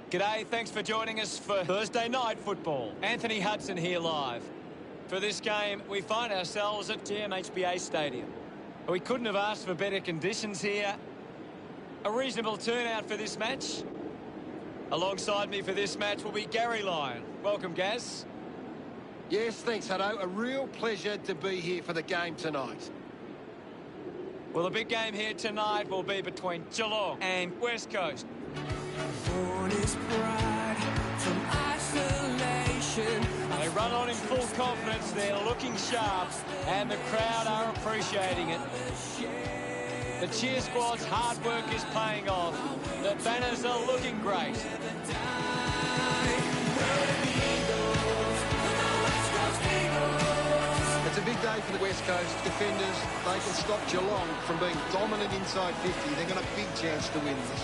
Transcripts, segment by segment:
G'day, thanks for joining us for Thursday night football. Anthony Hudson here live. For this game, we find ourselves at GMHBA Stadium. We couldn't have asked for better conditions here. A reasonable turnout for this match. Alongside me for this match will be Gary Lyon. Welcome, Gaz. Yes, thanks, Hutto. A real pleasure to be here for the game tonight. Well, the big game here tonight will be between Geelong and West Coast. Born is pride from isolation. They run on in full confidence, they're looking sharp, and the crowd are appreciating it. The cheer squad's hard work is paying off. The banners are looking great. It's a big day for the West Coast defenders. They can stop Geelong from being dominant inside 50. They've got a big chance to win this.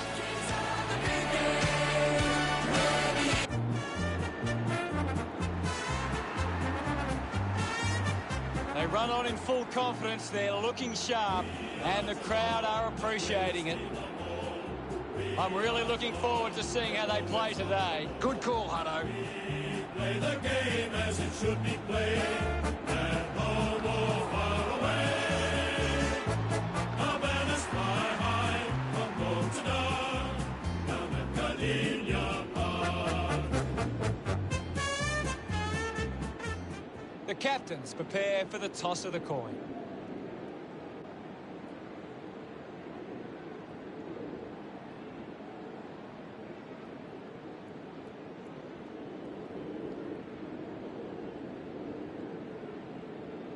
They run on in full confidence, they're looking sharp, and the crowd are appreciating it. I'm really looking forward to seeing how they play today. Good call, Hutto. Play the game as it should be played, at home or far away. Our banners fly high from home to dark, down at Cardinia Park. The captains prepare for the toss of the coin.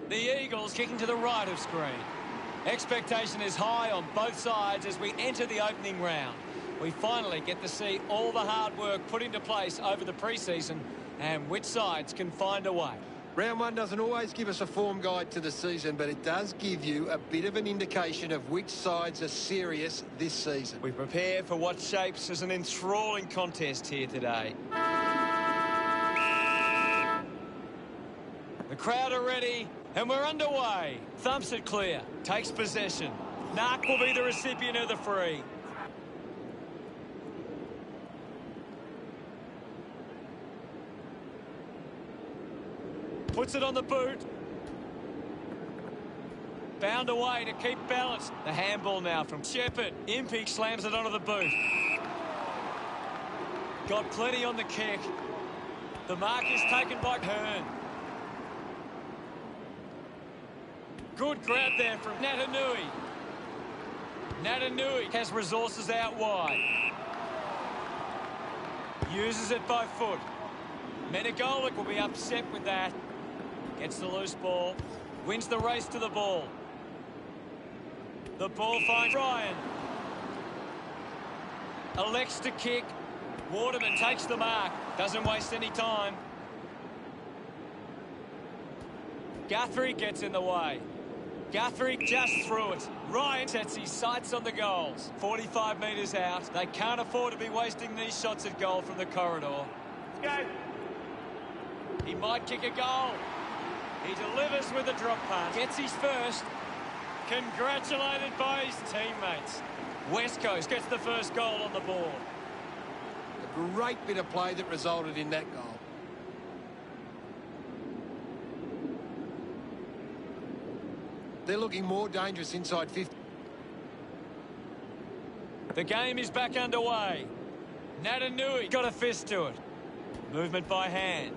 The Eagles kicking to the right of screen. Expectation is high on both sides as we enter the opening round. We finally get to see all the hard work put into place over the pre-season and which sides can find a way. Round one doesn't always give us a form guide to the season, but it does give you a bit of an indication of which sides are serious this season. We prepare for what shapes as an enthralling contest here today. The crowd are ready, and we're underway. Thumps it clear, takes possession. Nark will be the recipient of the free. Puts it on the boot. Bound away to keep balance. The handball now from Shepherd. Impey slams it onto the boot. Got plenty on the kick. The mark is taken by Hearn. Good grab there from Natanui. Natanui has resources out wide. Uses it by foot. Menegolik will be upset with that. Gets the loose ball. Wins the race to the ball. The ball finds Ryan. Elects to kick. Waterman takes the mark. Doesn't waste any time. Guthrie gets in the way. Guthrie just threw it. Ryan sets his sights on the goals. 45 metres out. They can't afford to be wasting these shots at goal from the corridor. Let's go. He might kick a goal. He delivers with a drop pass. Gets his first. Congratulated by his teammates. West Coast gets the first goal on the board. A great bit of play that resulted in that goal. They're looking more dangerous inside 50. The game is back underway. Natanui got a fist to it. Movement by hand.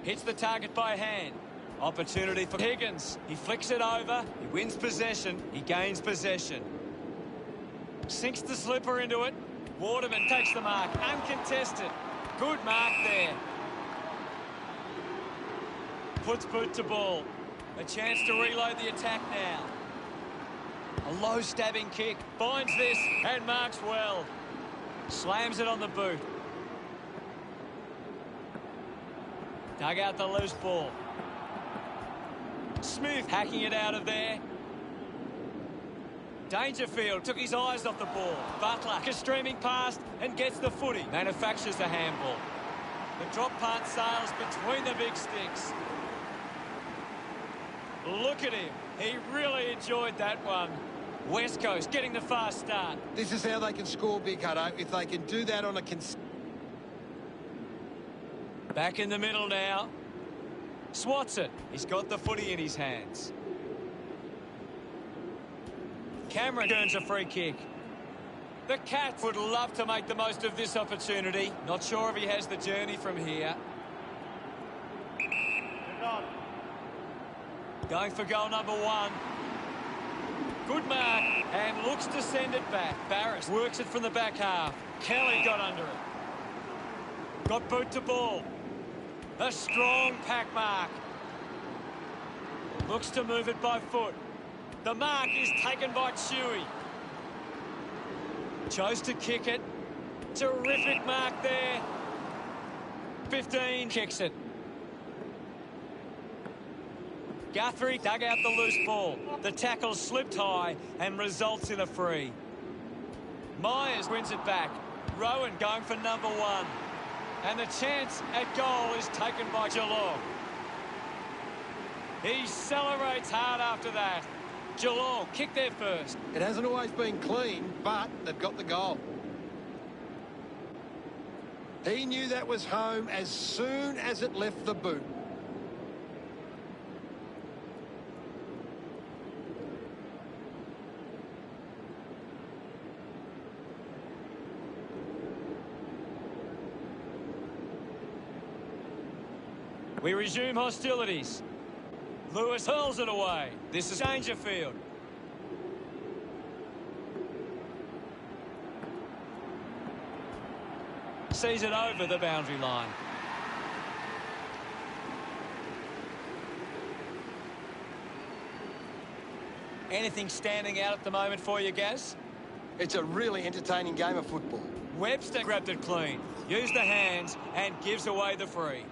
Hits the target by hand. Opportunity for Higgins. He flicks it over. He wins possession. He gains possession. Sinks the slipper into it. Waterman takes the mark. Uncontested. Good mark there. Puts boot to ball. A chance to reload the attack now. A low stabbing kick. Finds this and marks well. Slams it on the boot. Dug out the loose ball. Smith hacking it out of there. Dangerfield took his eyes off the ball. Butler is streaming past and gets the footy. Manufactures the handball. The drop punt sails between the big sticks. Look at him. He really enjoyed that one. West Coast getting the fast start. This is how they can score big, Hutto. If they can do that on a Back in the middle now. Swats it. He's got the footy in his hands. Cameron earns a free kick. The Cats would love to make the most of this opportunity. Not sure if he has the journey from here. Going for goal number 1. Good mark, and looks to send it back. Barris works it from the back half. Kelly got under it. Got boot to ball. A strong pack mark. Looks to move it by foot. The mark is taken by Chewy. Chose to kick it. Terrific mark there. 15 kicks it. Guthrie dug out the loose ball. The tackle slipped high and results in a free. Myers wins it back. Rowan going for number 1. And the chance at goal is taken by Geelong. He celebrates hard after that. Geelong kick there first. It hasn't always been clean, but they've got the goal. He knew that was home as soon as it left the boot. We resume hostilities. Lewis hurls it away. This is Dangerfield. Sees it over the boundary line. Anything standing out at the moment for you, Gaz? It's a really entertaining game of football. Webster grabbed it clean, used the hands and gives away the free.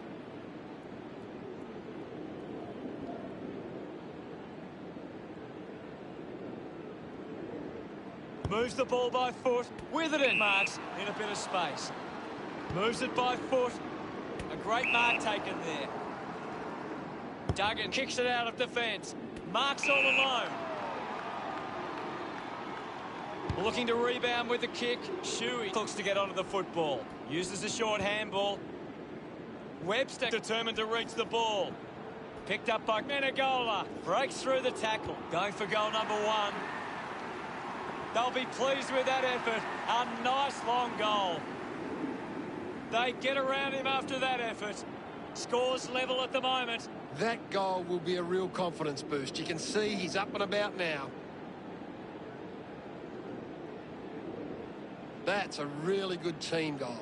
Moves the ball by foot. With it in. Marks in a bit of space. Moves it by foot. A great mark taken there. Duggan kicks it out of defence. Marks all alone. Looking to rebound with the kick. Shuey looks to get onto the football. Uses a short handball. Webster determined to reach the ball. Picked up by Menegola. Breaks through the tackle. Going for goal number 1. They'll be pleased with that effort. A nice long goal. They get around him after that effort. Scores level at the moment. That goal will be a real confidence boost. You can see he's up and about now. That's a really good team goal.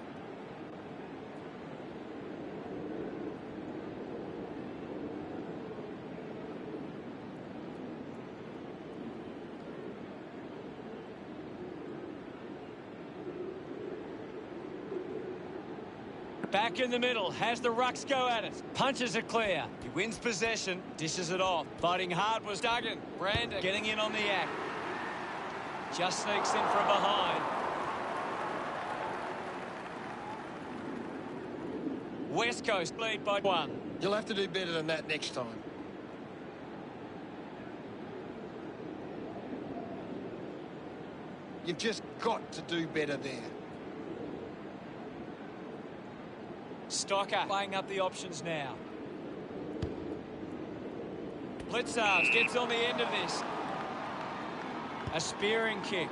Back in the middle, has the rucks go at it. Punches it clear. He wins possession, dishes it off. Fighting hard was Duggan. Brandon getting in on the act. Just sneaks in from behind. West Coast lead by 1. You'll have to do better than that next time. You've just got to do better there. Stocker playing up the options now. Blitzards gets on the end of this. A spearing kick.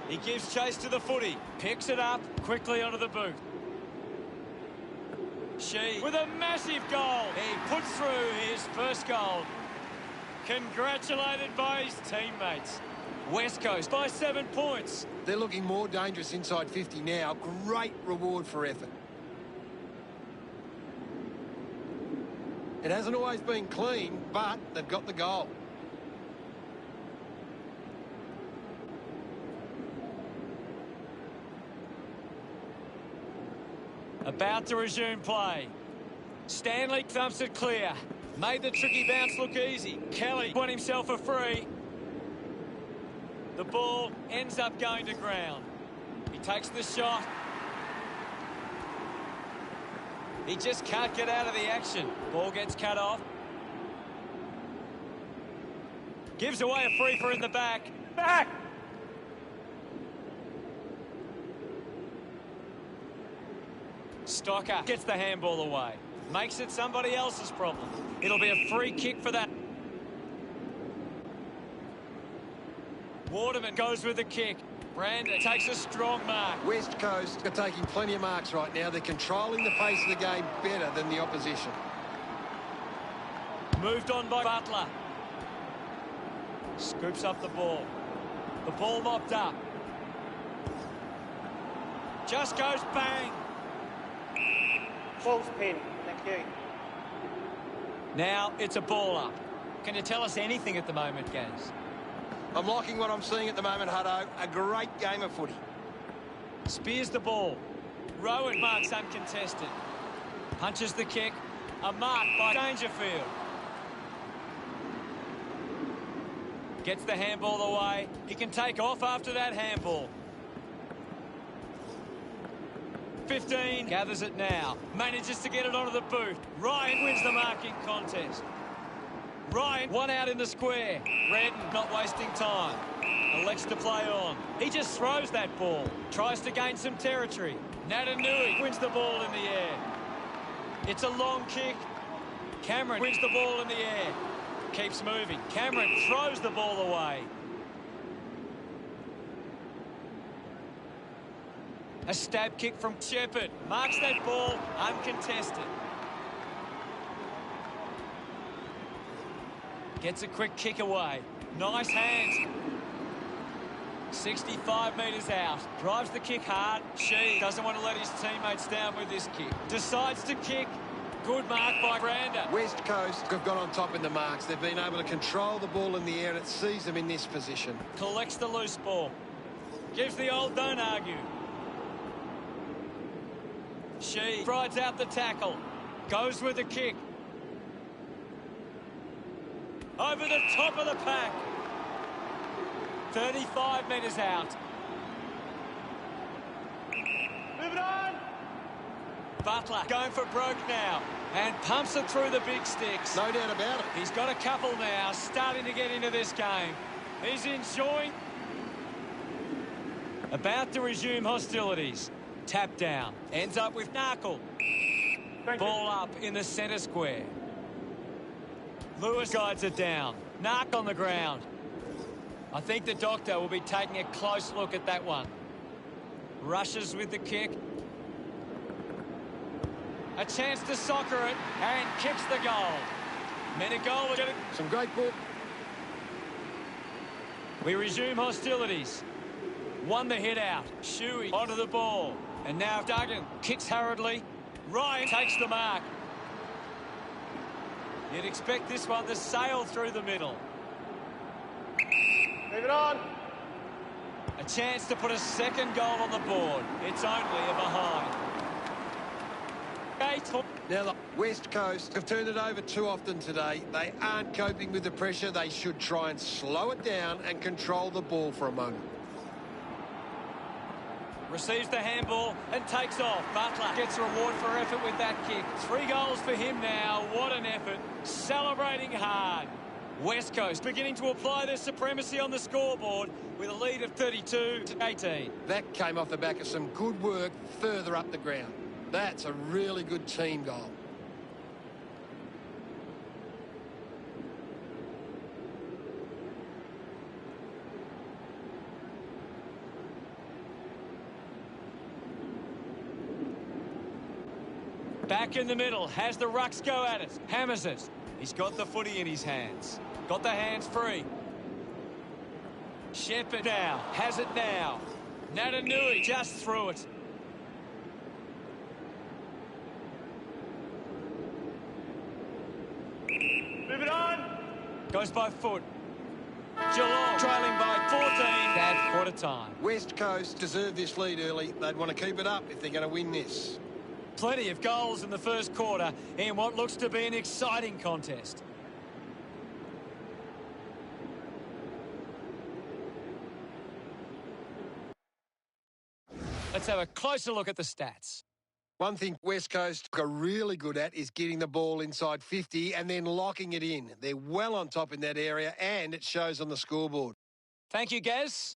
He gives chase to the footy. Picks it up quickly onto the boot. She with a massive goal. He puts through his first goal. Congratulated by his teammates. West Coast by 7 points. They're looking more dangerous inside 50 now. Great reward for effort. It hasn't always been clean, but they've got the goal. About to resume play. Stanley thumps it clear. Made the tricky bounce look easy. Kelly won himself a free. The ball ends up going to ground. He takes the shot. He just can't get out of the action. Ball gets cut off. Gives away a free for in the back. Back! Stocker gets the handball away. Makes it somebody else's problem. It'll be a free kick for that. Waterman goes with the kick. Brandon takes a strong mark. West Coast are taking plenty of marks right now. They're controlling the pace of the game better than the opposition. Moved on by Butler. Scoops up the ball. The ball mopped up. Just goes bang. False pin. Thank you. Now it's a ball up. Can you tell us anything at the moment, Gaz? I'm liking what I'm seeing at the moment, Hutto. A great game of footy. Spears the ball. Rowan marks uncontested. Punches the kick. A mark by Dangerfield. Gets the handball away. He can take off after that handball. 15. Gathers it now. Manages to get it onto the boot. Ryan wins the marking contest. Ryan, one out in the square. Redden not wasting time. Elects to play on. He just throws that ball. Tries to gain some territory. Natanui wins the ball in the air. It's a long kick. Cameron wins the ball in the air. Keeps moving. Cameron throws the ball away. A stab kick from Shepherd. Marks that ball uncontested. Gets a quick kick away. Nice hands. 65 metres out. Drives the kick hard. She doesn't want to let his teammates down with this kick. Decides to kick. Good mark by Brander. West Coast have got on top in the marks. They've been able to control the ball in the air and it sees them in this position. Collects the loose ball. Gives the old don't argue. She rides out the tackle. Goes with the kick. Over the top of the pack. 35 metres out. Move it on! Butler going for broke now. And pumps it through the big sticks. No doubt about it. He's got a couple now, starting to get into this game. He's enjoying. About to resume hostilities. Tap down. Ends up with Narkle. Ball up in the centre square. Lewis guides it down. Nark on the ground. I think the doctor will be taking a close look at that one. Rushes with the kick. A chance to soccer it and kicks the goal. Menegola get it. Some great ball. We resume hostilities. Won the hit out. Shuey onto the ball. And now Duggan kicks hurriedly. Ryan takes the mark. You'd expect this one to sail through the middle. Move it on! A chance to put a second goal on the board. It's only a behind. Now the West Coast have turned it over too often today. They aren't coping with the pressure. They should try and slow it down and control the ball for a moment. Receives the handball and takes off. Butler gets reward for effort with that kick. 3 goals for him now. What an effort. Celebrating hard. West Coast beginning to apply their supremacy on the scoreboard with a lead of 32-18. That came off the back of some good work further up the ground. That's a really good team goal. Back in the middle, has the rucks go at it, hammers it. He's got the footy in his hands. Got the hands free. Shepherd now, has it now. Natanui just threw it. Move it on! Goes by foot. Geelong trailing by 14 at quarter time. West Coast deserve this lead early. They'd want to keep it up if they're going to win this. Plenty of goals in the first quarter in what looks to be an exciting contest. Let's have a closer look at the stats. One thing West Coast are really good at is getting the ball inside 50 and then locking it in. They're well on top in that area and it shows on the scoreboard. Thank you, Gaz.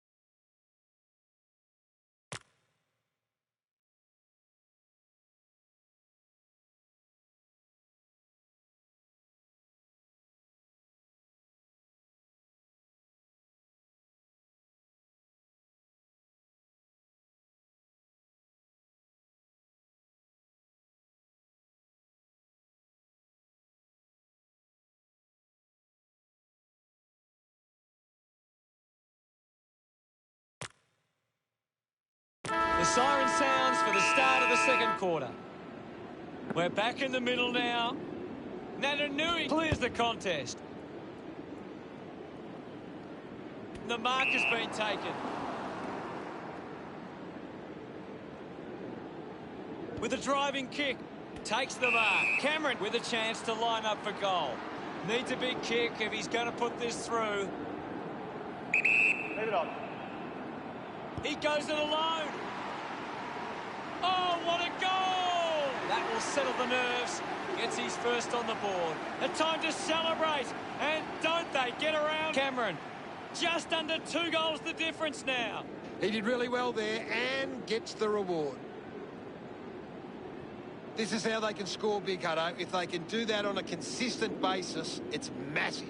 The siren sounds for the start of the second quarter. We're back in the middle now. Natanui clears the contest. The mark has been taken. With a driving kick, takes the mark. Cameron with a chance to line up for goal. Needs a big kick if he's going to put this through. Leave it on. He goes it alone. Oh, what a goal! That will settle the nerves. Gets his first on the board. A time to celebrate. And don't they get around Cameron? Just under 2 goals the difference now. He did really well there and gets the reward. This is how they can score big, Hutto. If they can do that on a consistent basis, it's massive.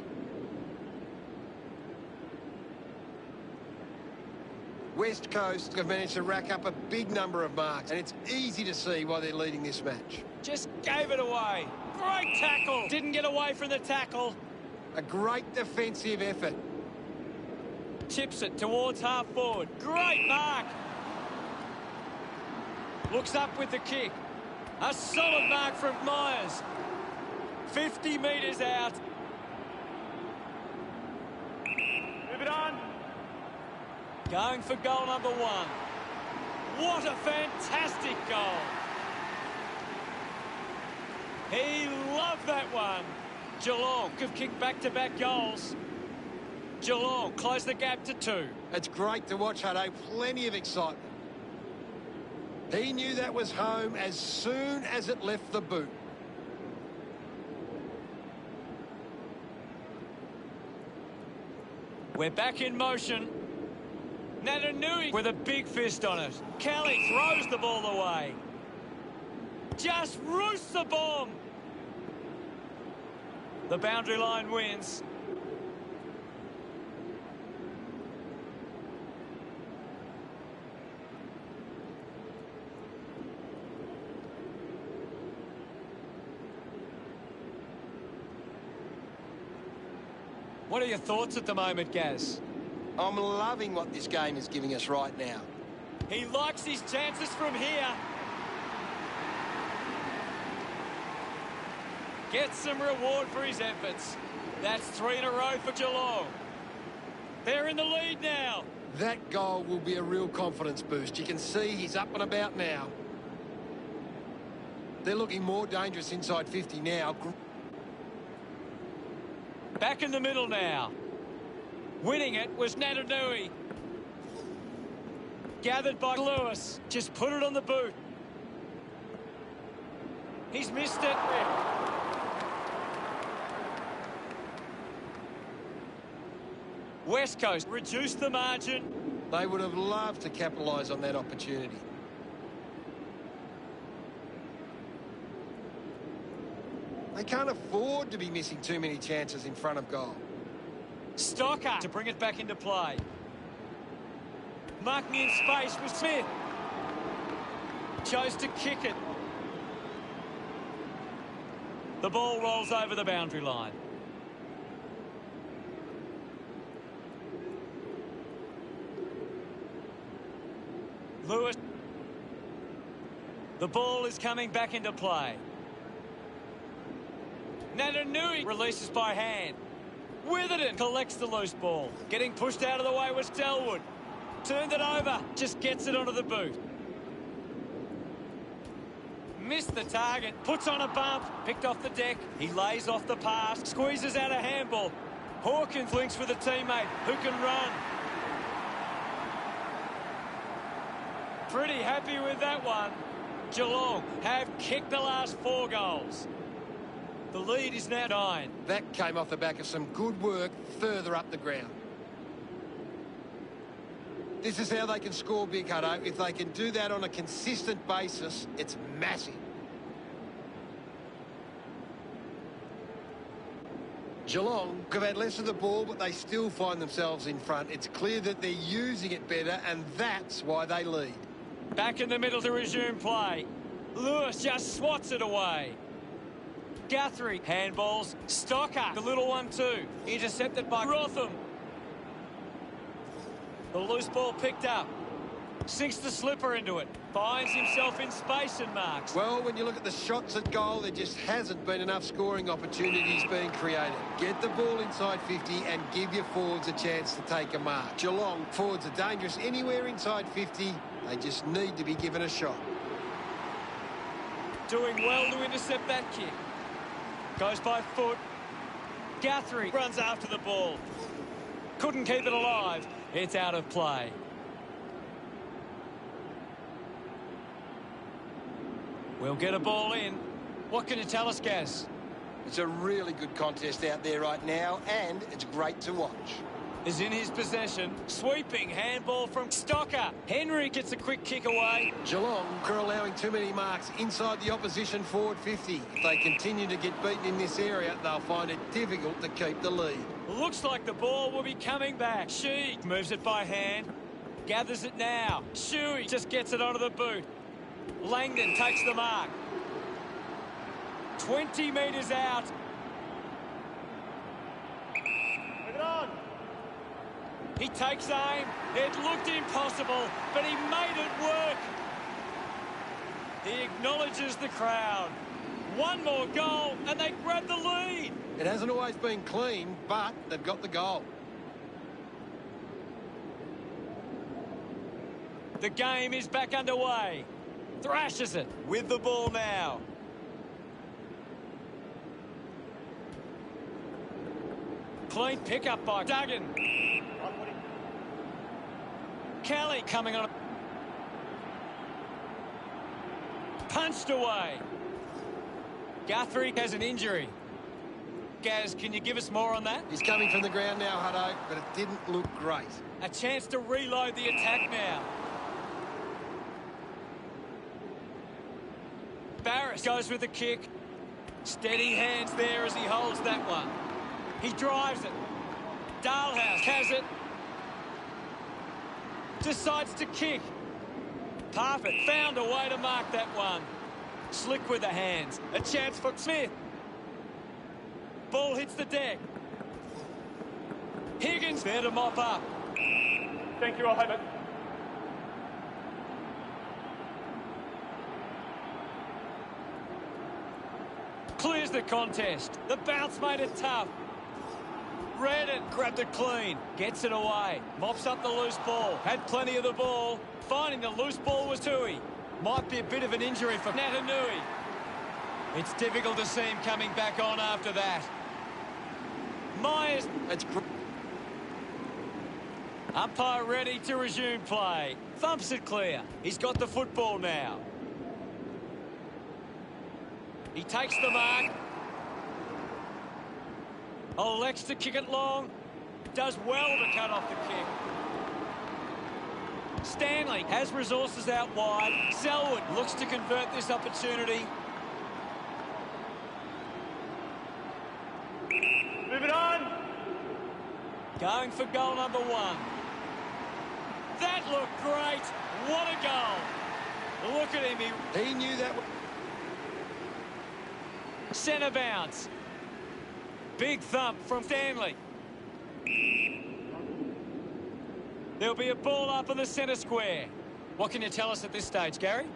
West Coast have managed to rack up a big number of marks, and it's easy to see why they're leading this match. Just gave it away. Great tackle. Didn't get away from the tackle. A great defensive effort. Chips it towards half forward. Great mark. Looks up with the kick. A solid mark from Myers. 50 metres out. Move it on. Going for goal number 1. What a fantastic goal. He loved that one. Geelong have kicked back-to-back goals. Geelong close the gap to 2. It's great to watch, Hutto. Plenty of excitement. He knew that was home as soon as it left the boot. We're back in motion. Natanui with a big fist on it. Kelly throws the ball away. Just roosts the bomb. The boundary line wins. What are your thoughts at the moment, Gaz? I'm loving what this game is giving us right now. He likes his chances from here. Gets some reward for his efforts. That's 3 in a row for Geelong. They're in the lead now. That goal will be a real confidence boost. You can see he's up and about now. They're looking more dangerous inside 50 now. Back in the middle now. Winning it was Natanui. Gathered by Lewis. Just put it on the boot. He's missed it. West Coast reduced the margin. They would have loved to capitalise on that opportunity. They can't afford to be missing too many chances in front of goal. Stocker to bring it back into play. Marking in space was Smith. Chose to kick it. The ball rolls over the boundary line. Lewis. The ball is coming back into play. Natanui releases by hand. Witherden collects the loose ball. Getting pushed out of the way was Delwood. Turned it over. Just gets it onto the boot. Missed the target. Puts on a bump. Picked off the deck. He lays off the pass. Squeezes out a handball. Hawkins links with a teammate who can run. Pretty happy with that one. Geelong have kicked the last 4 goals. The lead is now 9. That came off the back of some good work further up the ground. This is how they can score big, Hutto. If they can do that on a consistent basis, it's massive. Geelong have had less of the ball, but they still find themselves in front. It's clear that they're using it better, and that's why they lead. Back in the middle to resume play. Lewis just swats it away. Guthrie handballs. Stocker, the little one too. Intercepted by Rotham. The loose ball picked up. Sinks the slipper into it. Finds himself in space and marks. Well, when you look at the shots at goal, there just hasn't been enough scoring opportunities being created. Get the ball inside 50 and give your forwards a chance to take a mark. Geelong forwards are dangerous anywhere inside 50. They just need to be given a shot. Doing well to intercept that kick. Goes by foot. Guthrie runs after the ball. Couldn't keep it alive. It's out of play. We'll get a ball in. What can you tell us, Gaz? It's a really good contest out there right now, and it's great to watch. Is in his possession. Sweeping handball from Stocker. Henry gets a quick kick away. Geelong are allowing too many marks inside the opposition forward 50. If they continue to get beaten in this area, they'll find it difficult to keep the lead. Looks like the ball will be coming back. She moves it by hand. Gathers it now. Shuey just gets it onto the boot. Langdon takes the mark. 20 metres out. Move it on. He takes aim. It looked impossible, but he made it work. He acknowledges the crowd. One more goal, and they grab the lead. It hasn't always been clean, but they've got the goal. The game is back underway. Thrashes it with the ball now. Clean pickup by Duggan. Kelly coming on. Punched away. Guthrie has an injury. Gaz, can you give us more on that? He's coming from the ground now, Hutto, but it didn't look great. A chance to reload the attack now. Barris goes with the kick. Steady hands there as he holds that one. He drives it. Dalhouse has it. Decides to kick. Parfitt found a way to mark that one. Slick with the hands. A chance for Smith. Ball hits the deck. Higgins there to mop up. Thank you, I'll have it. Clears the contest. The bounce made it tough. Read it, grabbed it clean. Gets it away. Mops up the loose ball. Had plenty of the ball. Finding the loose ball was Tui. Might be a bit of an injury for Natanui. It's difficult to see him coming back on after that. Myers. Umpire ready to resume play. Thumps it clear. He's got the football now. He takes the mark. Elects to kick it long. Does well to cut off the kick. Stanley has resources out wide. Selwood looks to convert this opportunity. Move it on. Going for goal number one. That looked great. What a goal. Look at him. He knew that. Centre bounce. Big thump from Stanley. There'll be a ball up in the centre square. What can you tell us at this stage, Gary?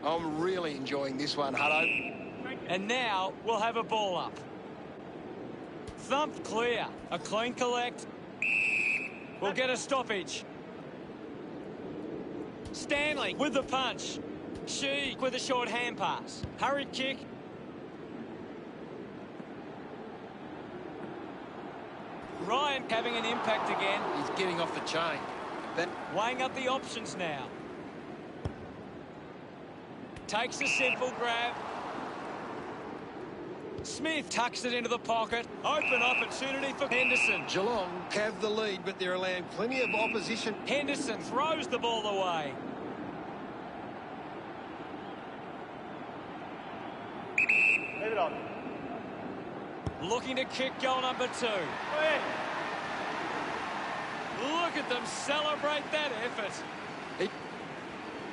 I'm really enjoying this one, Hutto. And now we'll have a ball up. Thump clear. A clean collect. We'll get a stoppage. Stanley with the punch. She with a short hand pass. Hurried kick. Ryan having an impact again. He's getting off the chain. Weighing up the options now. Takes a simple grab. Smith tucks it into the pocket. Open opportunity for Henderson. Geelong have the lead, but they're allowing plenty of opposition. Henderson throws the ball away. Leave it on. Looking to kick goal number two. Wait. Look at them celebrate that effort.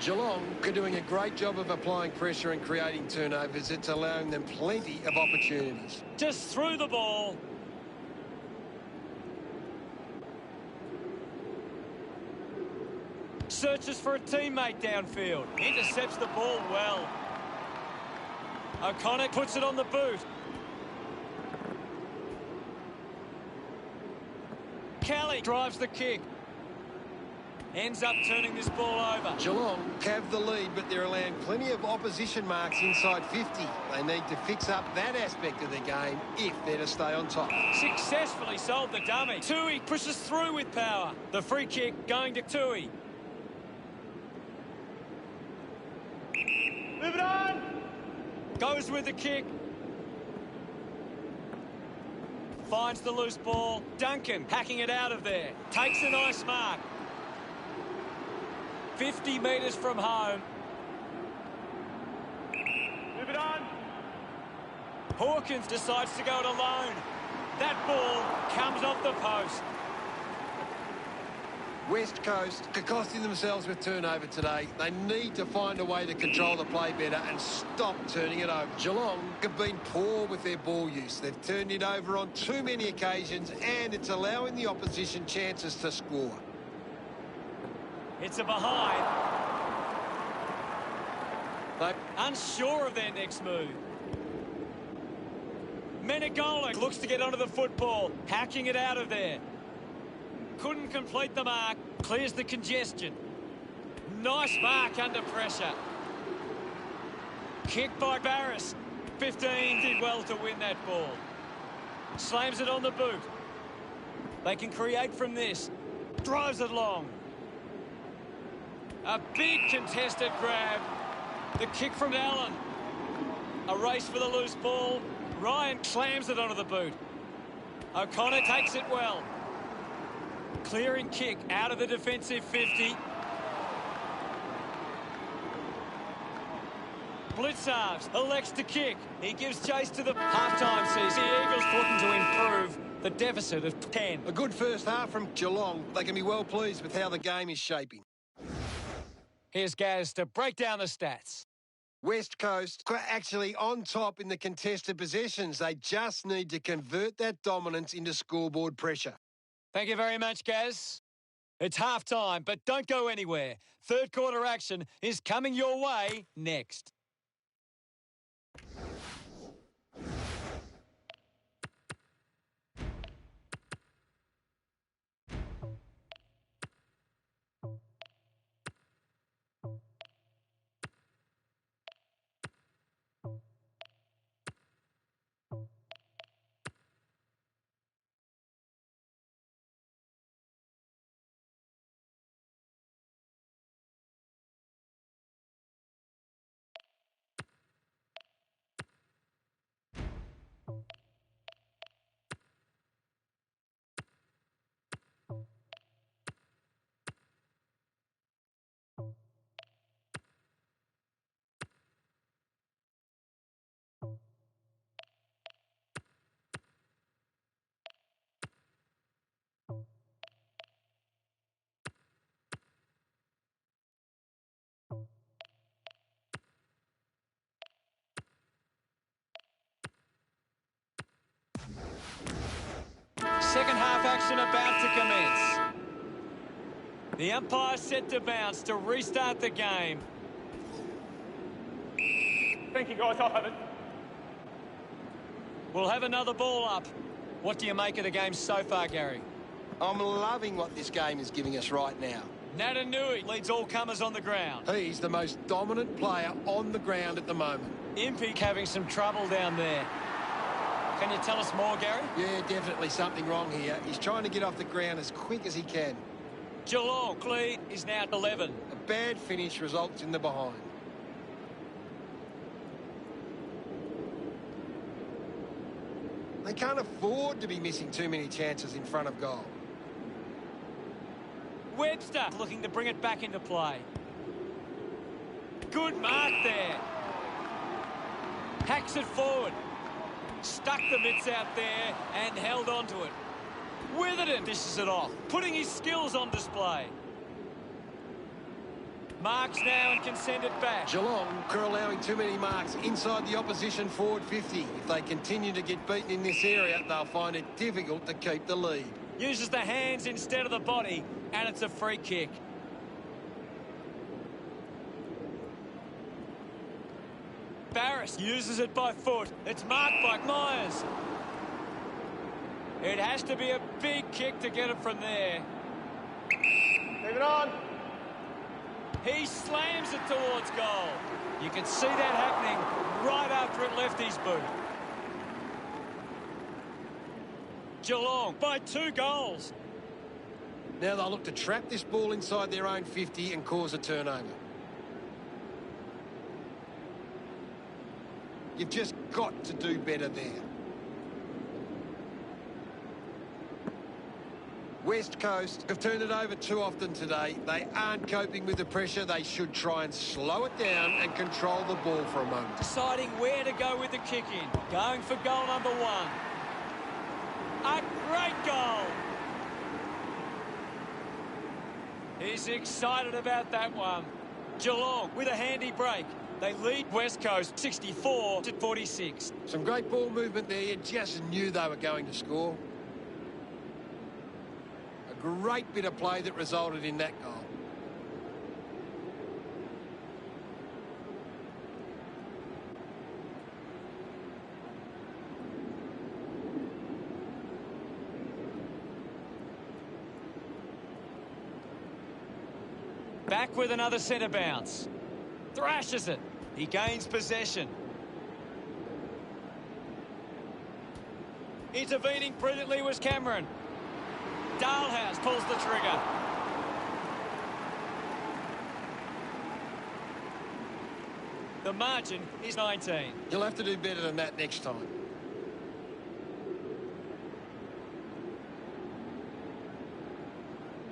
Geelong are doing a great job of applying pressure and creating turnovers. It's allowing them plenty of opportunities. Just threw the ball. Searches for a teammate downfield. Intercepts the ball well. O'Connor puts it on the boot. Kelly drives the kick. Ends up turning this ball over. Geelong have the lead, but they're allowing plenty of opposition marks inside 50. They need to fix up that aspect of their game if they're to stay on top. Successfully sold the dummy. Tui pushes through with power. The free kick going to Tui. Move it on! Goes with the kick. Finds the loose ball. Duncan hacking it out of there. Takes a nice mark. 50 metres from home. Move it on! Hawkins decides to go it alone. That ball comes off the post. West Coast are costing themselves with turnover today. They need to find a way to control the play better and stop turning it over. Geelong have been poor with their ball use. They've turned it over on too many occasions, and it's allowing the opposition chances to score. It's a behind. They Unsure of their next move. Menegola looks to get onto the football. Hacking it out of there. Couldn't complete the mark. Clears the congestion. Nice mark under pressure. Kick by Barris. 15 did well to win that ball. Slams it on the boot. They can create from this. Drives it long. A big contested grab. The kick from Allen. A race for the loose ball. Ryan slams it onto the boot. O'Connor takes it well. Clearing kick out of the defensive 50. Blitzarves elects to kick. He gives chase to the halftime sees the Eagles looking to improve the deficit of 10. A good first half from Geelong. They can be well pleased with how the game is shaping. Here's Gaz to break down the stats. West Coast are actually on top in the contested possessions. They just need to convert that dominance into scoreboard pressure. Thank you very much, Gaz. It's half-time, but don't go anywhere. Third quarter action is coming your way next. Second half action about to commence. The umpire set to bounce to restart the game. Thank you, guys. I'll have it. We'll have another ball up. What do you make of the game so far, Gary? I'm loving what this game is giving us right now. Natanui leads all comers on the ground. He's the most dominant player on the ground at the moment. Impey having some trouble down there. Can you tell us more, Gary? Yeah, definitely something wrong here. He's trying to get off the ground as quick as he can. Geelong lead is now 11. A bad finish results in the behind. They can't afford to be missing too many chances in front of goal. Webster looking to bring it back into play. Good mark there. Hacks it forward. Stuck the mitts out there and held on to it. Witherden dishes it off, putting his skills on display. Marks now and can send it back. Geelong are allowing too many marks inside the opposition forward 50. If they continue to get beaten in this area, they'll find it difficult to keep the lead. Uses the hands instead of the body, and it's a free kick. Barris uses it by foot. It's marked by Myers. It has to be a big kick to get it from there. Leave it on. He slams it towards goal. You can see that happening right after it left his boot. Geelong by 2 goals. Now they'll look to trap this ball inside their own 50 and cause a turnover. You've just got to do better there. West Coast have turned it over too often today. They aren't coping with the pressure. They should try and slow it down and control the ball for a moment. Deciding where to go with the kick in. Going for goal number 1. A great goal. He's excited about that one. Geelong with a handy break. They lead West Coast 64-46. Some great ball movement there. You just knew they were going to score. A great bit of play that resulted in that goal. Back with another centre bounce. Thrashes it. He gains possession. Intervening brilliantly was Cameron. Dalhouse pulls the trigger. The margin is 19. You'll have to do better than that next time.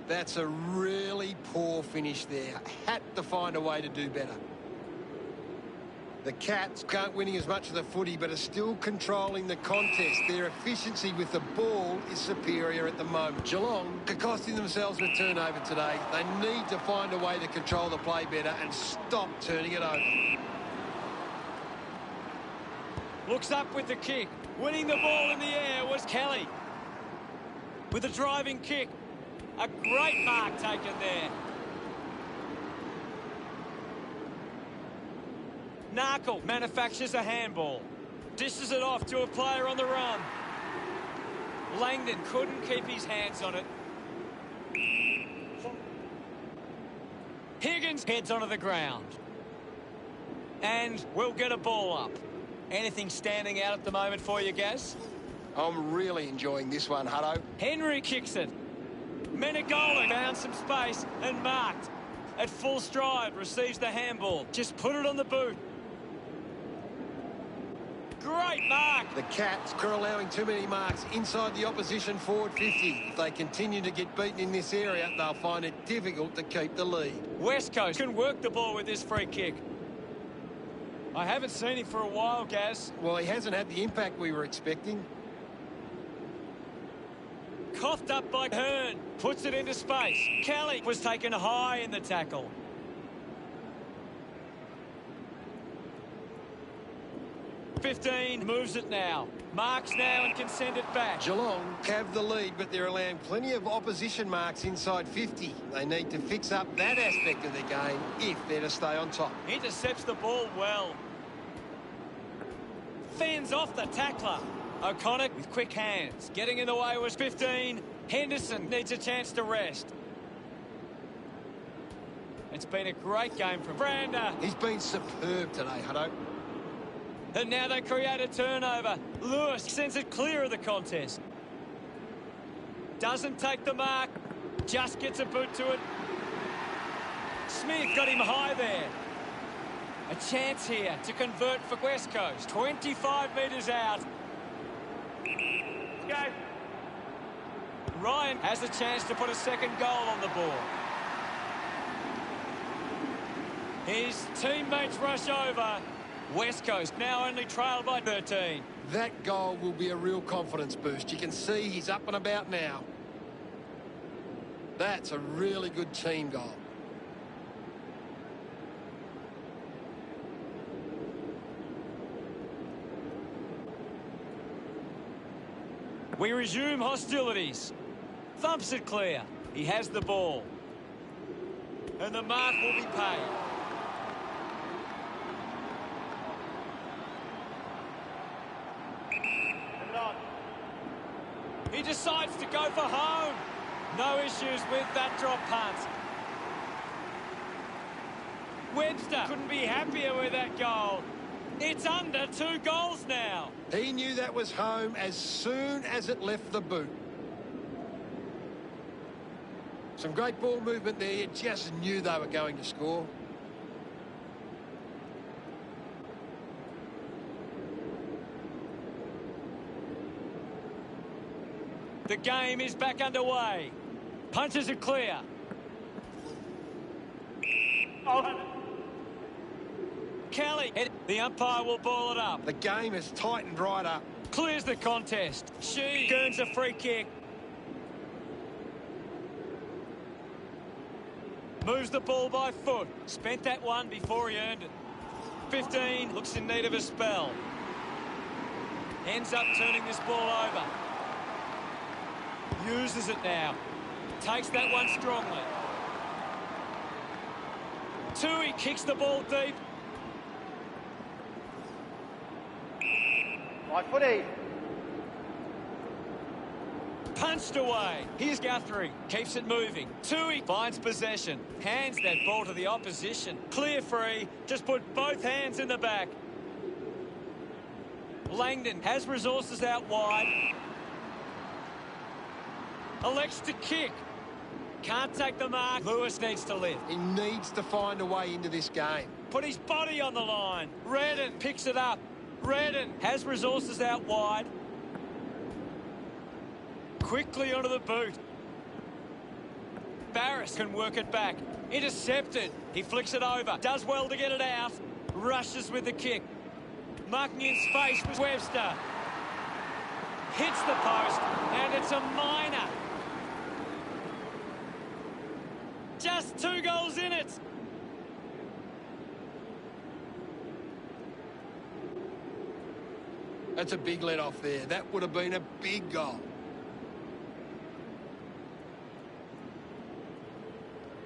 That's a really poor finish there. Had to find a way to do better. The Cats aren't winning as much of the footy, but are still controlling the contest. Their efficiency with the ball is superior at the moment. Geelong are costing themselves a turnover today. They need to find a way to control the play better and stop turning it over. Looks up with the kick. Winning the ball in the air was Kelly. With a driving kick. A great mark taken there. Narkle manufactures a handball. Dishes it off to a player on the run. Langdon couldn't keep his hands on it. Higgins heads onto the ground. And we'll get a ball up. Anything standing out at the moment for you, Gaz? I'm really enjoying this one, Hutto. Henry kicks it. Menegola found some space and marked. At full stride, receives the handball. Just put it on the boot. Great mark. The Cats are allowing too many marks inside the opposition forward 50. If they continue to get beaten in this area, they'll find it difficult to keep the lead. West Coast can work the ball with this free kick. I haven't seen him for a while, Gaz. Well, he hasn't had the impact we were expecting. Coughed up by Hearn. Puts it into space. Kelly was taken high in the tackle. .15 moves it now. Marks now and can send it back. Geelong have the lead, but they're allowing plenty of opposition marks inside 50. They need to fix up that aspect of their game if they're to stay on top. Intercepts the ball well. Fends off the tackler. O'Connor with quick hands. Getting in the way was 15. Henderson needs a chance to rest. It's been a great game from Brander. He's been superb today, Hutto. And now they create a turnover. Lewis sends it clear of the contest. Doesn't take the mark. Just gets a boot to it. Smith got him high there. A chance here to convert for West Coast. 25 metres out. Go. Ryan has a chance to put a second goal on the board. His teammates rush over. West Coast now only trailed by 13. That goal will be a real confidence boost. You can see he's up and about now. That's a really good team goal. We resume hostilities. Thumps it clear. He has the ball. And the mark will be paid. He decides to go for home. No issues with that drop punt. Webster couldn't be happier with that goal. It's under 2 goals now. He knew that was home as soon as it left the boot. Some great ball movement there. You just knew they were going to score. The game is back underway. Punches are clear. Kelly, the umpire will ball it up. The game has tightened right up. Clears the contest. She earns a free kick. Moves the ball by foot. Spent that one before he earned it. 15 looks in need of a spell. Ends up turning this ball over. Uses it now. Takes that one strongly. Tui kicks the ball deep. Right footy. Punched away. Here's Guthrie. Keeps it moving. Tui finds possession. Hands that ball to the opposition. Clear free. Just put both hands in the back. Langdon has resources out wide. Elects to kick. Can't take the mark. Lewis needs to lift. He needs to find a way into this game. Put his body on the line. Redden picks it up. Redden has resources out wide. Quickly onto the boot. Barris can work it back. Intercepted. He flicks it over. Does well to get it out. Rushes with the kick. Marking in space was Webster. Hits the post. And it's a minor. Just 2 goals in it. That's a big let off there. That would have been a big goal.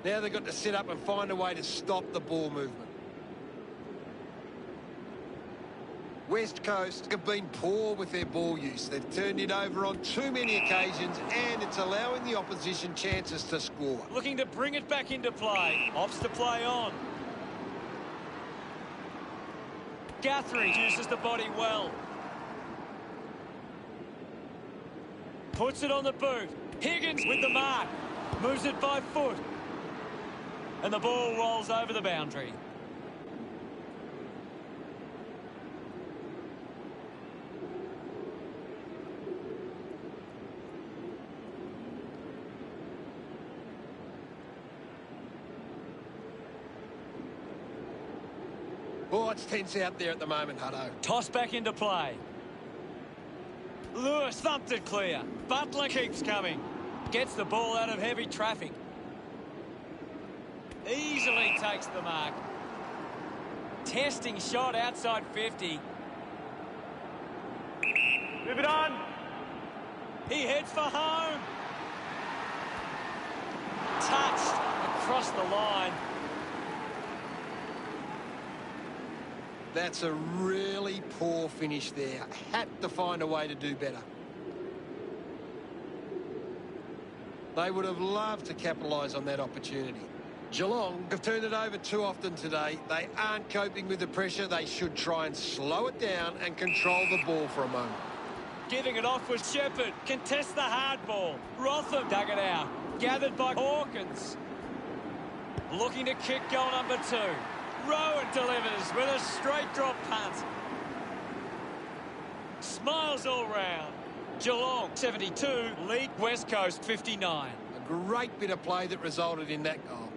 Now they've got to sit up and find a way to stop the ball movement. West Coast have been poor with their ball use. They've turned it over on too many occasions, and it's allowing the opposition chances to score. Looking to bring it back into play. Opts to play on. Guthrie uses the body well. Puts it on the boot. Higgins with the mark. Moves it by foot. And the ball rolls over the boundary. Oh, it's tense out there at the moment, Hutto. Toss back into play. Lewis thumped it clear. Butler keeps coming. Gets the ball out of heavy traffic. Easily takes the mark. Testing shot outside 50. Move it on. He heads for home. Touched across the line. That's a really poor finish there. Had to find a way to do better. They would have loved to capitalise on that opportunity. Geelong have turned it over too often today. They aren't coping with the pressure. They should try and slow it down and control the ball for a moment. Giving it off was Shepherd. Contests the hard ball. Rotham dug it out. Gathered by Hawkins. Looking to kick goal number 2. Rowan delivers with a straight drop punt. Smiles all round. Geelong 72, lead West Coast 59. A great bit of play that resulted in that goal.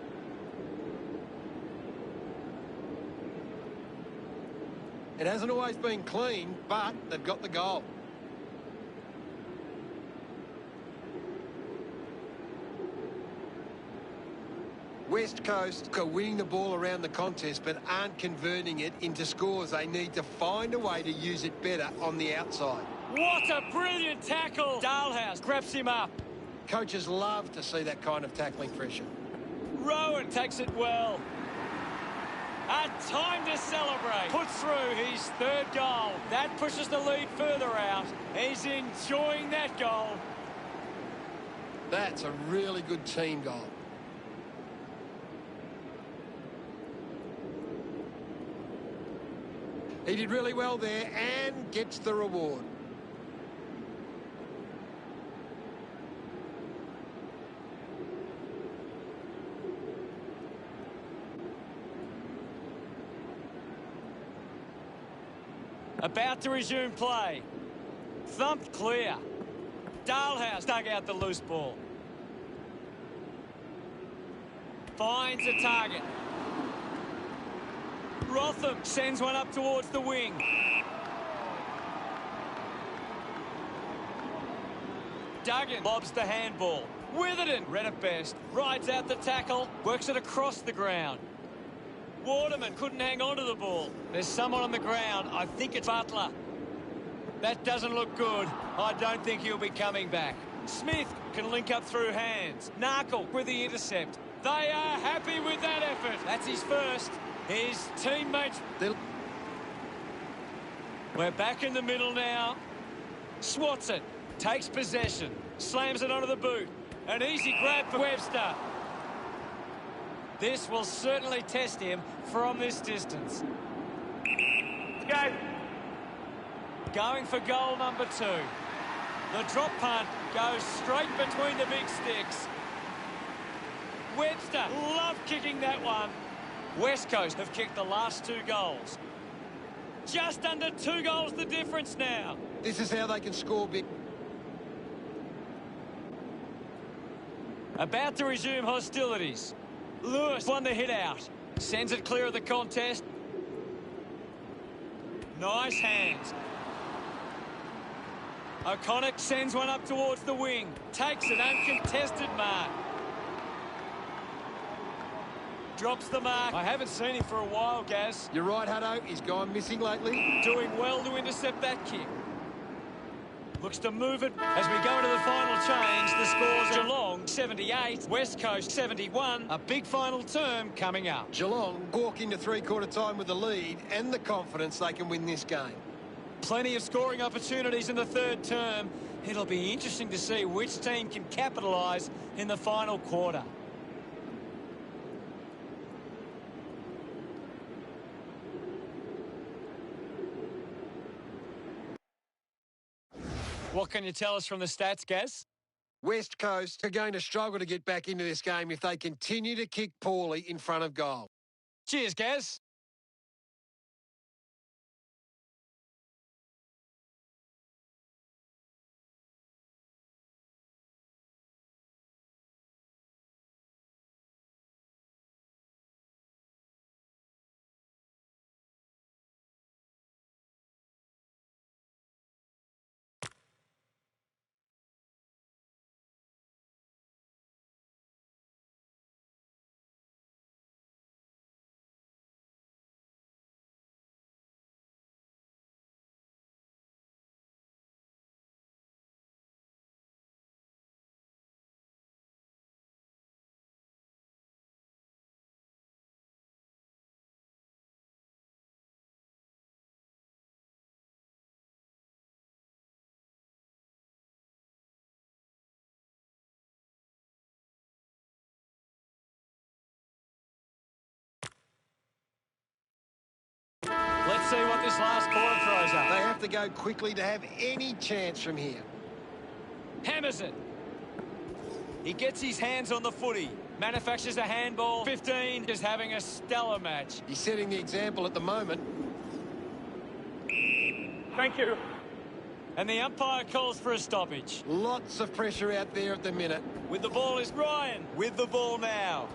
It hasn't always been clean, but they've got the goal. West Coast are winning the ball around the contest but aren't converting it into scores. They need to find a way to use it better on the outside. What a brilliant tackle! Dalhouse grabs him up. Coaches love to see that kind of tackling pressure. Rowan takes it well. A time to celebrate. Puts through his third goal. That pushes the lead further out. He's enjoying that goal. That's a really good team goal. He did really well there and gets the reward. About to resume play. Thumped clear. Dalhouse dug out the loose ball. Finds a target. Rotham sends one up towards the wing. Duggan lobs the handball. Witherden, read it best, rides out the tackle, works it across the ground. Waterman couldn't hang on to the ball. There's someone on the ground. I think it's Butler. That doesn't look good. I don't think he'll be coming back. Smith can link up through hands. Narkle with the intercept. They are happy with that effort. That's his first. His teammates. We're back in the middle now. Swats it. Takes possession. Slams it onto the boot. An easy grab for Webster. This will certainly test him from this distance. Go. Going for goal number 2. The drop punt goes straight between the big sticks. Webster loved kicking that one. West Coast have kicked the last 2 goals. Just under 2 goals the difference now. This is how they can score big. About to resume hostilities. Lewis won the hit out. Sends it clear of the contest. Nice hands. O'Connor sends one up towards the wing. Takes an uncontested mark. Drops the mark. I haven't seen him for a while, Gaz. You're right, Hutto. He's gone missing lately. Doing well to intercept that kick. Looks to move it as we go into the final change. The score's Geelong 78, West Coast 71. A big final term coming up. Geelong walk into three-quarter time with the lead and the confidence they can win this game. Plenty of scoring opportunities in the third term. It'll be interesting to see which team can capitalise in the final quarter. What can you tell us from the stats, Gaz? West Coast are going to struggle to get back into this game if they continue to kick poorly in front of goal. Cheers, Gaz. Let's see what this last quarter throws up. They have to go quickly to have any chance from here. Hammers it. He gets his hands on the footy. Manufactures a handball. 15 is having a stellar match. He's setting the example at the moment. Thank you. And the umpire calls for a stoppage. Lots of pressure out there at the minute. With the ball is Ryan. With the ball now.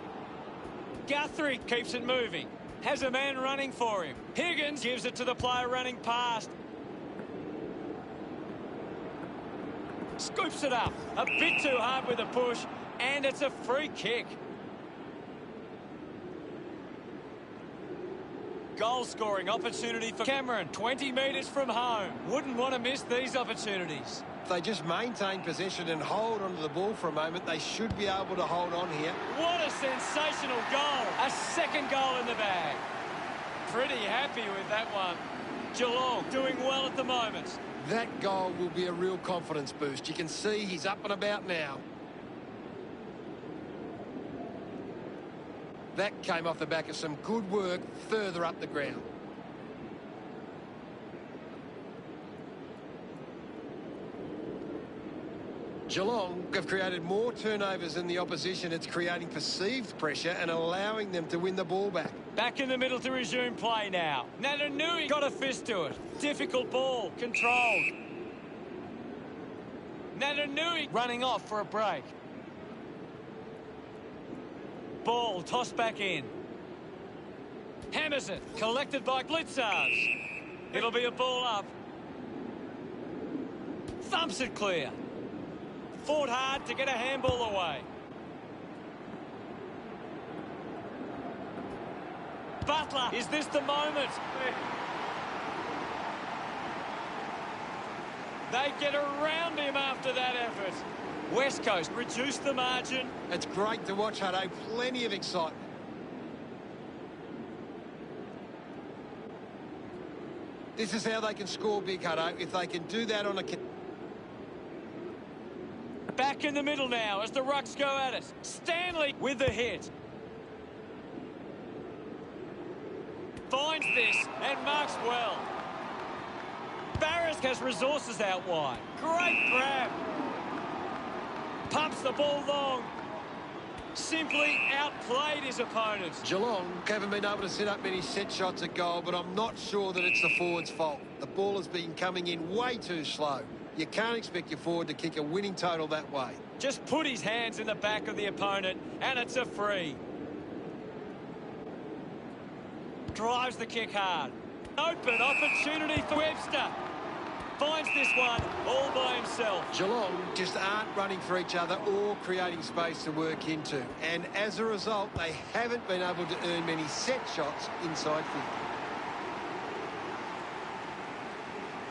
Guthrie keeps it moving. Has a man running for him. Higgins gives it to the player running past. Scoops it up. A bit too hard with a push. And it's a free kick. Goal-scoring opportunity for Cameron. 20 metres from home. Wouldn't want to miss these opportunities. If they just maintain possession and hold onto the ball for a moment, they should be able to hold on here. What a sensational goal. A second goal in the bag. pretty happy with that one. Geelong doing well at the moment. That goal will be a real confidence boost. You can see he's up and about now. That came off the back of some good work further up the ground. Geelong have created more turnovers than the opposition. It's creating perceived pressure and allowing them to win the ball back. Back in the middle to resume play now. Natanui got a fist to it. Difficult ball, controlled. Natanui running off for a break. Ball tossed back in. Hammers it, collected by Blitzars. It'll be a ball up. Thumps it clear. Fought hard to get a handball away. Butler, is this the moment? They get around him after that effort. West Coast reduced the margin. It's great to watch, Hutto. Plenty of excitement. This is how they can score big, Hutto. If they can do that on a... Back in the middle now as the Rucks go at it. Stanley with the hit. Finds this and marks well. Barris has resources out wide. Great grab. Pumps the ball long. Simply outplayed his opponents. Geelong haven't been able to set up many set shots at goal, but I'm not sure that it's the forward's fault. The ball has been coming in way too slow. You can't expect your forward to kick a winning total that way. Just put his hands in the back of the opponent, and it's a free. Drives the kick hard. Open opportunity for Webster. Finds this one all by himself. Geelong just aren't running for each other or creating space to work into. And as a result, they haven't been able to earn many set shots inside 50.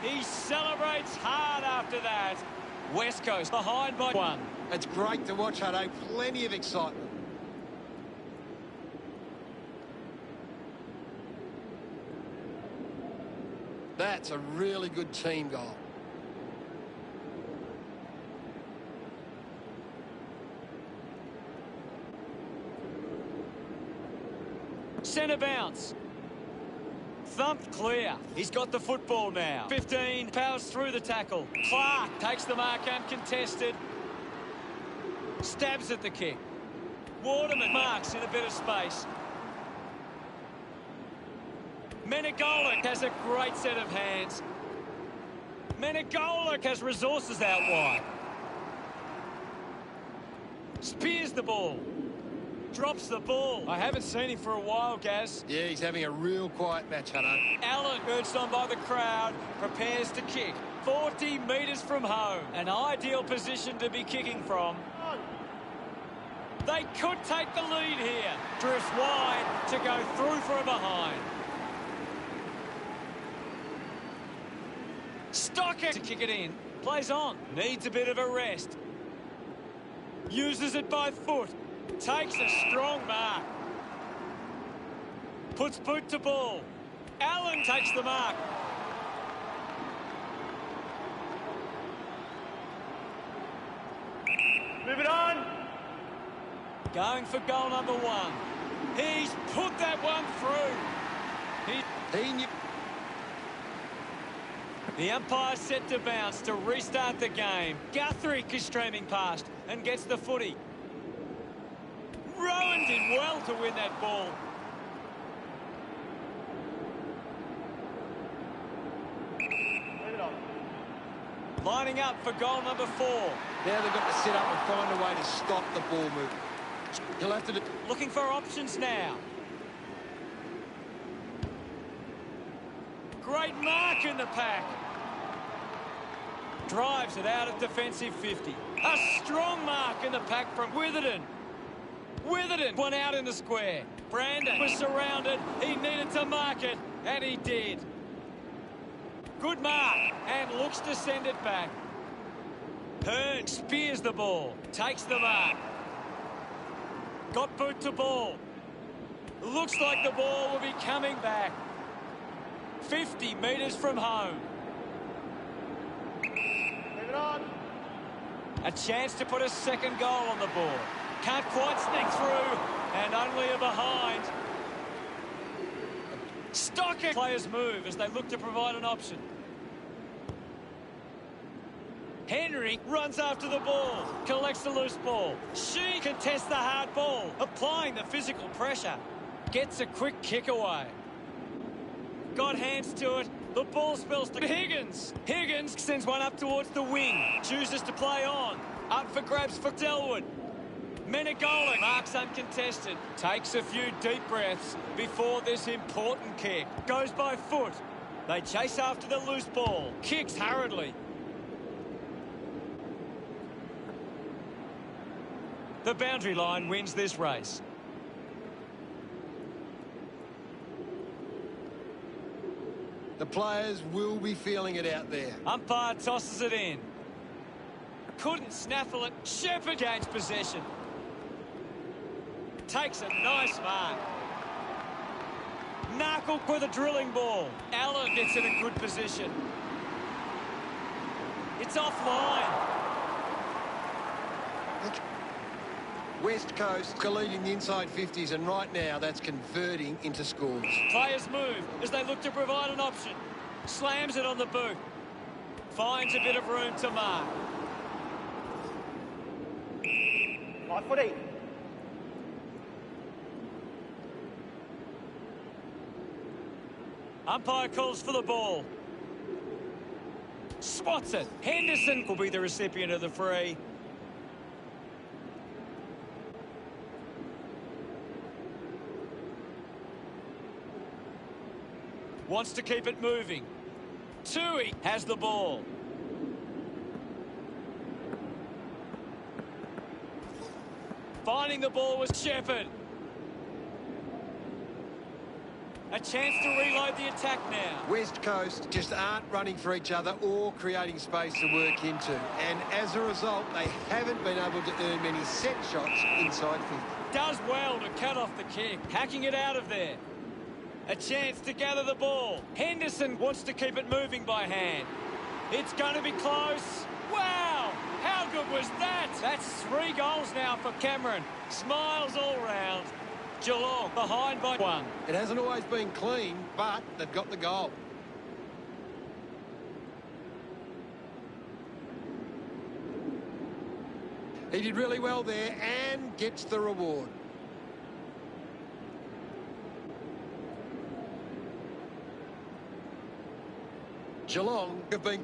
He celebrates hard after that. West Coast behind by one. It's great to watch, Hutto. Plenty of excitement. That's a really good team goal. Centre bounce. Thumped clear. He's got the football now. 15, powers through the tackle. Clark takes the mark uncontested. Stabs at the kick. Waterman marks in a bit of space. Menegolik has a great set of hands. Menegolik has resources out wide. Spears the ball. Drops the ball. I haven't seen him for a while, Gaz. Yeah, he's having a real quiet match, Hutto. Allen, urged on by the crowd, prepares to kick. 40 metres from home. An ideal position to be kicking from. They could take the lead here. Drifts wide to go through for a behind. Stocker to kick it in. Plays on. Needs a bit of a rest. Uses it by foot. Takes a strong mark. Puts boot to ball. Allen takes the mark. Move it on. Going for goal number one. He's put that one through. He knew... The umpire set to bounce to restart the game. Guthrie is streaming past and gets the footy. Rowan did well to win that ball. Leave it on. Lining up for goal number 4. Now they've got to sit up and find a way to stop the ball movement. He'll have to do... Looking for options now. Great mark in the pack. Drives it out of defensive 50. A strong mark in the pack from Witherden. Witherden went out in the square. Brandon was surrounded. He needed to mark it, and he did. Good mark, and looks to send it back. Hearn spears the ball, takes the mark. Got boot to ball. Looks like the ball will be coming back. 50 metres from home. Move it on. A chance to put a second goal on the board. Can't quite sneak through, and only a behind. Stocker. Players move as they look to provide an option. Henry runs after the ball, collects the loose ball. She contests the hard ball, applying the physical pressure. Gets a quick kick away. Got hands to it. The ball spills to Higgins. Higgins sends one up towards the wing. Chooses to play on. Up for grabs for Delwood. Menegola marks uncontested. Takes a few deep breaths before this important kick. Goes by foot. They chase after the loose ball. Kicks hurriedly. The boundary line wins this race. The players will be feeling it out there. Umpire tosses it in. Couldn't snaffle it. Shepherd gains possession. Takes a nice mark. Knuckle with a drilling ball. Allen gets in a good position. It's offline. West Coast are leading the inside 50s, and right now that's converting into scores. Players move as they look to provide an option. Slams it on the boot. Finds a bit of room to mark. Right footy. Umpire calls for the ball. Swats it. Henderson will be the recipient of the free. Wants to keep it moving. Tui has the ball. Finding the ball was Shepherd. A chance to reload the attack now. West Coast just aren't running for each other or creating space to work into. And as a result, they haven't been able to earn many set shots inside 50. Does well to cut off the kick. Hacking it out of there. A chance to gather the ball. Henderson wants to keep it moving by hand. It's going to be close. Wow! How good was that? That's 3 goals now for Cameron. Smiles all round. Geelong behind by 1. It hasn't always been clean, but they've got the goal. He did really well there and gets the reward. Geelong have been...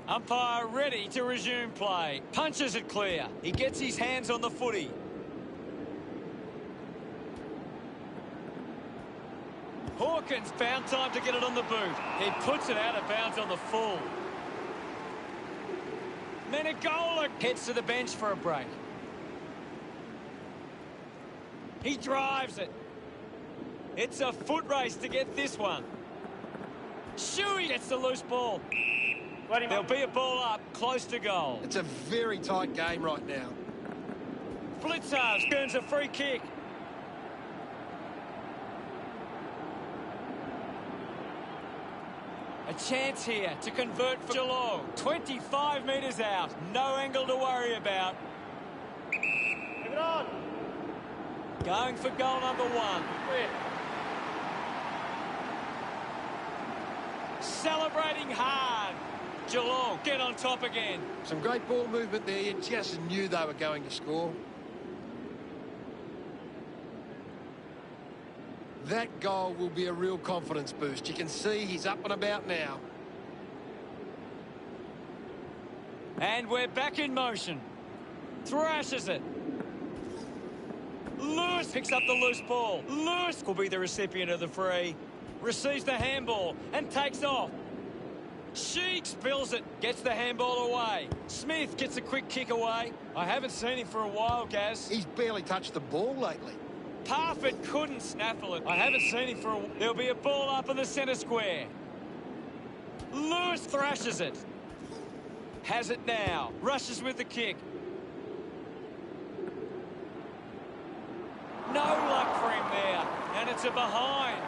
Umpire ready to resume play. Punches it clear. He gets his hands on the footy. Hawkins found time to get it on the boot. He puts it out of bounds on the full. Menegola heads to the bench for a break. He drives it. It's a foot race to get this one. Shuey gets the loose ball. There'll be a ball up close to goal. It's a very tight game right now. Blitzers earns a free kick. A chance here to convert for Geelong. 25 metres out. No angle to worry about. Move it on. Going for goal number 1. Clear. Celebrating hard. Geelong get on top again. Some great ball movement there. You just knew they were going to score. That goal will be a real confidence boost. You can see he's up and about now. And we're back in motion. Thrashes it. Lewis picks up the loose ball. Lewis will be the recipient of the free. Receives the handball and takes off. She spills it, gets the handball away. Smith gets a quick kick away. I haven't seen him for a while, Gaz. He's barely touched the ball lately. Parfit couldn't snaffle it. I haven't seen him for a while. There'll be a ball up in the centre square. Lewis thrashes it. Has it now. Rushes with the kick. No luck for him there. And it's a behind.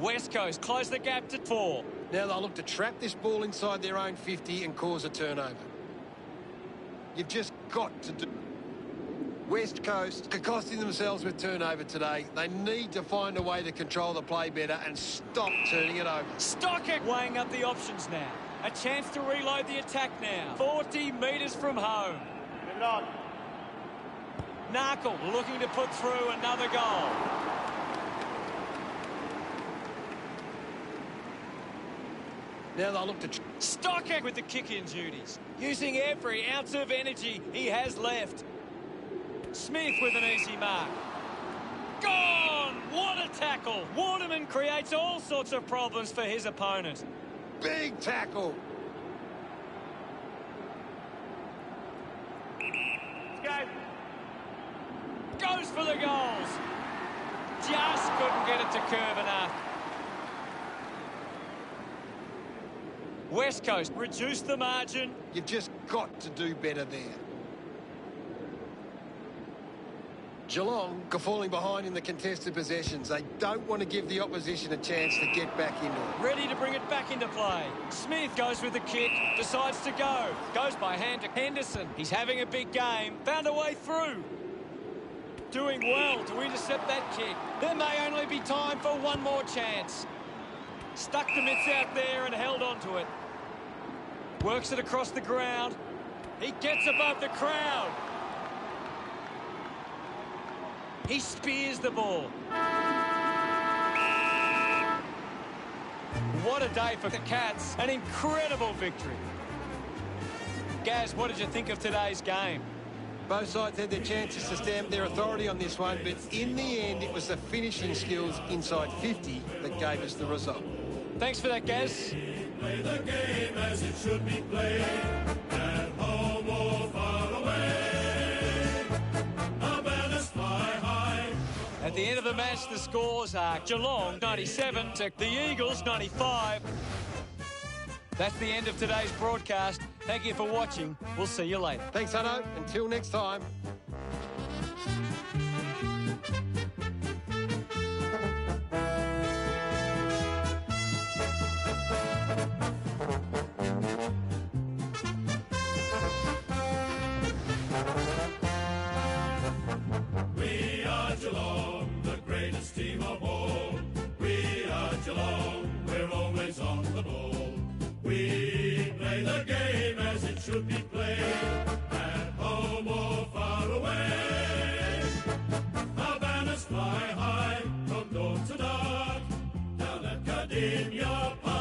West Coast close the gap to 4. Now they'll look to trap this ball inside their own 50 and cause a turnover. You've just got to do... West Coast are costing themselves with turnover today. They need to find a way to control the play better and stop turning it over. Stockett weighing up the options now. A chance to reload the attack now. 40 metres from home. Move it on. Narkle looking to put through another goal. Now they'll look to... Stockett with the kick-in duties, using every ounce of energy he has left. Smith with an easy mark. Gone! What a tackle! Waterman creates all sorts of problems for his opponent. Big tackle. Let's go. Goes for the goals. Just couldn't get it to curve enough. West Coast reduced the margin. You've just got to do better there. Geelong are falling behind in the contested possessions. They don't want to give the opposition a chance to get back into it. Ready to bring it back into play. Smith goes with the kick, decides to go. Goes by hand to Henderson. He's having a big game. Found a way through. Doing well to intercept that kick. There may only be time for one more chance. Stuck the mitts out there and held on to it. Works it across the ground. He gets above the crowd. He spears the ball. What a day for the Cats. An incredible victory. Gaz, what did you think of today's game? Both sides had their chances to stamp their authority on this one, but in the end, it was the finishing skills inside 50 that gave us the result. Thanks for that, Gaz. Play the game as it should be played, at home or far away. The banners fly high. At the end of the match, the scores are Geelong 97 to the Eagles 95. That's the end of today's broadcast. Thank you for watching. We'll see you later. Thanks, Hutto. Until next time. We are Geelong, the greatest team of all. We are Geelong, we're always on the ball. We play the game as it should be played, at home or far away. Our banners fly high from dawn to dark, down at Cardinia Park.